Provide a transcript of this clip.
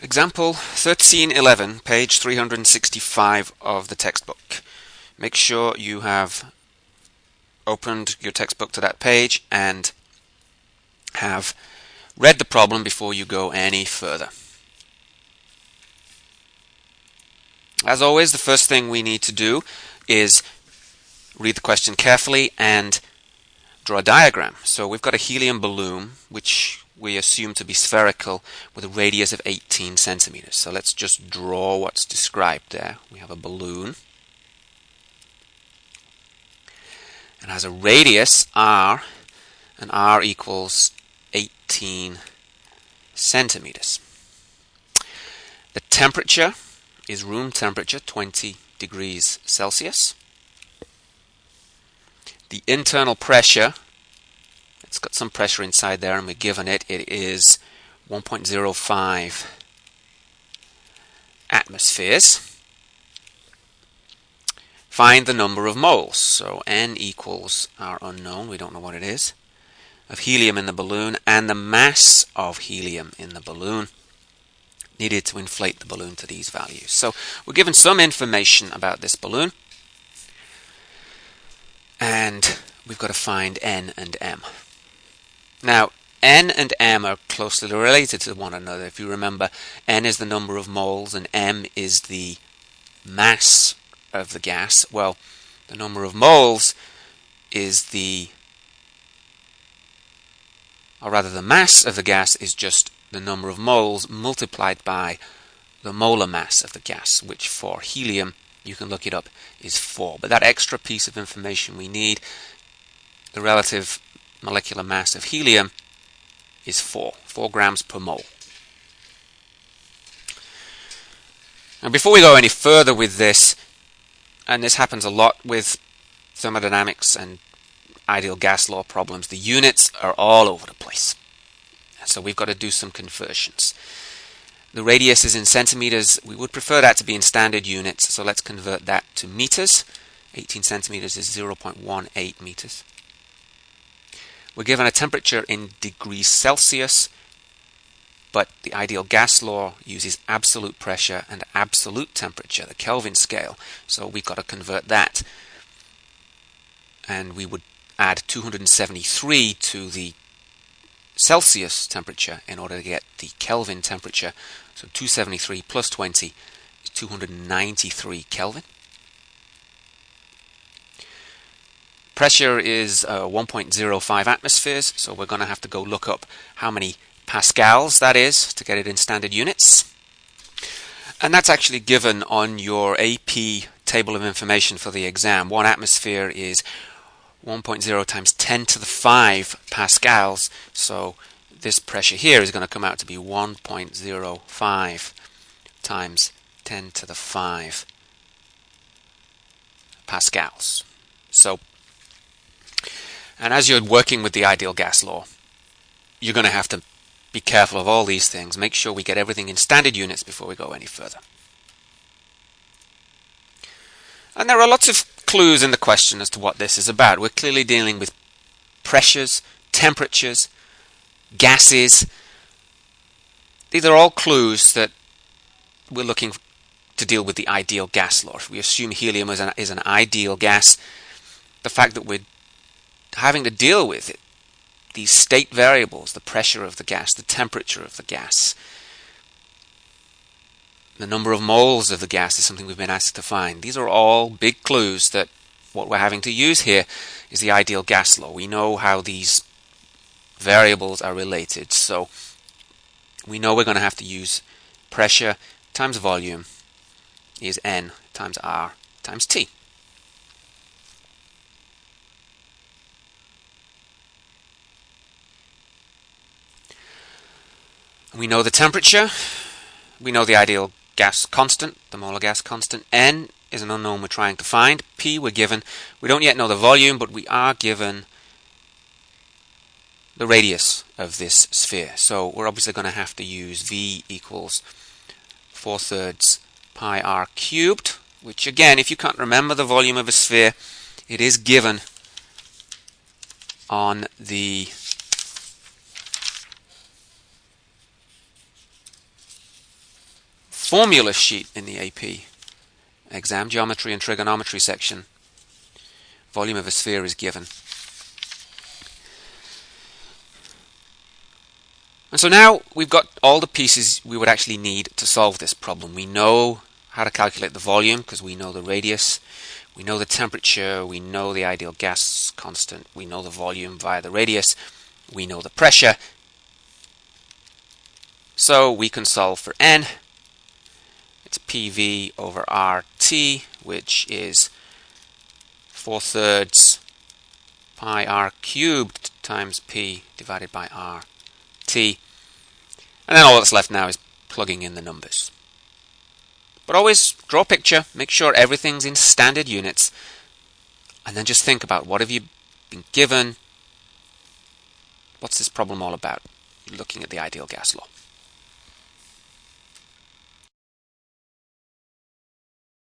Example 1311, page 365 of the textbook. Make sure you have opened your textbook to that page and have read the problem before you go any further. As always, the first thing we need to do is read the question carefully and draw a diagram. So we've got a helium balloon which we assume to be spherical with a radius of 18 centimeters. So let's just draw what's described there. We have a balloon and has a radius r, and r equals 18 centimeters. The temperature is room temperature, 20 degrees Celsius. The internal pressure, it's got some pressure inside there and we're given it is 1.05 atmospheres. Find the number of moles. So N equals our unknown, we don't know what it is, of helium in the balloon, and the mass of helium in the balloon needed to inflate the balloon to these values. So we're given some information about this balloon, and we've got to find N and M. Now, N and M are closely related to one another. If you remember, N is the number of moles and M is the mass of the gas. Well, the number of moles is the mass of the gas is just the number of moles multiplied by the molar mass of the gas, which for helium, you can look it up, is 4. But that extra piece of information we need, the relative molecular mass of helium, is 4 grams per mole. Now before we go any further with this, and this happens a lot with thermodynamics and ideal gas law problems, the units are all over the place. So we've got to do some conversions. The radius is in centimeters. We would prefer that to be in standard units, so let's convert that to meters. 18 centimeters is 0.18 meters. We're given a temperature in degrees Celsius, but the ideal gas law uses absolute pressure and absolute temperature, the Kelvin scale, so we've got to convert that. And we would add 273 to the Celsius temperature in order to get the Kelvin temperature. So 273 plus 20 is 293 Kelvin. Pressure is 1.05 atmospheres, so we're going to have to go look up how many pascals that is to get it in standard units. And that's actually given on your AP table of information for the exam. 1 atmosphere is 1.0 times 10 to the 5 pascals, so this pressure here is going to come out to be 1.05 times 10 to the 5 pascals. So, and as you're working with the ideal gas law, you're going to have to be careful of all these things. Make sure we get everything in standard units before we go any further. And there are lots of clues in the question as to what this is about. We're clearly dealing with pressures, temperatures, gases. These are all clues that we're looking to deal with the ideal gas law. If we assume helium is an ideal gas, the fact that we're having to deal with it, these state variables, the pressure of the gas, the temperature of the gas, the number of moles of the gas is something we've been asked to find. These are all big clues that what we're having to use here is the ideal gas law. We know how these variables are related, so we know we're going to have to use pressure times volume is N times R times T. We know the temperature, we know the ideal gas constant, the molar gas constant. N is an unknown we're trying to find. P we're given. We don't yet know the volume, but we are given the radius of this sphere. So we're obviously going to have to use V equals 4/3 pi r cubed, which again, if you can't remember the volume of a sphere, it is given on the formula sheet in the AP exam, geometry and trigonometry section. Volume of a sphere is given. And so now we've got all the pieces we would actually need to solve this problem. We know how to calculate the volume because we know the radius, we know the temperature, we know the ideal gas constant, we know the volume via the radius, we know the pressure. So we can solve for n. It's PV over RT, which is 4/3 pi r cubed times P divided by RT. And then all that's left now is plugging in the numbers. But always draw a picture, make sure everything's in standard units, and then just think about what have you been given, what's this problem all about, looking at the ideal gas law.